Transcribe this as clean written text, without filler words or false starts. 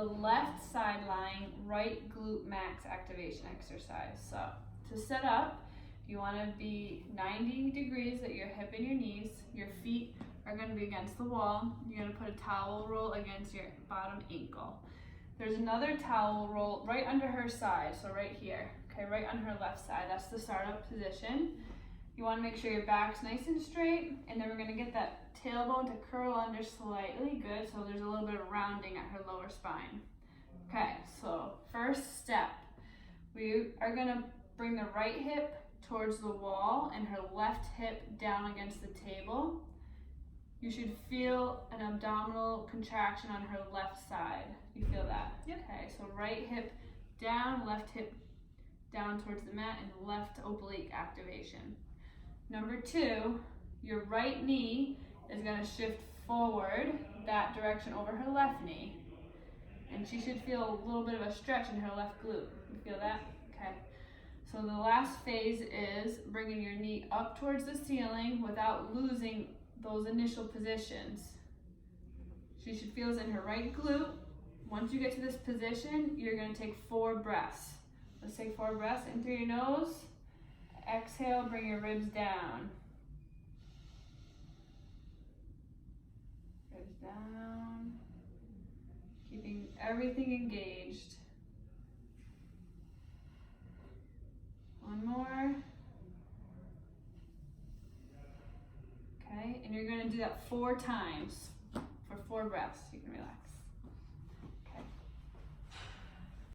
left side lying, right glute max activation exercise. So to set up, you want to be 90 degrees at your hip and your knees. Your feet are going to be against the wall. You're going to put a towel roll against your bottom ankle. There's another towel roll right under her side, so right here, okay, right on her left side. That's the startup position. You want to make sure your back's nice and straight, and then we're going to get that tailbone to curl under slightly. Good, so there's a little bit of rounding at her lower spine. Okay, so first step, we are going to bring the right hip towards the wall and her left hip down against the table. You should feel an abdominal contraction on her left side. You feel that? Yep. Okay, so right hip down, left hip down towards the mat, and left oblique activation. Number 2, your right knee is going to shift forward that direction over her left knee. And she should feel a little bit of a stretch in her left glute. You feel that? Okay. So the last phase is bringing your knee up towards the ceiling without losing those initial positions. She should feel it in her right glute. Once you get to this position, you're going to take 4 breaths. Let's take 4 breaths in through your nose. Exhale, bring your ribs down. Ribs down. Keeping everything engaged. One more. Okay, and you're going to do that 4 times for 4 breaths. You can relax.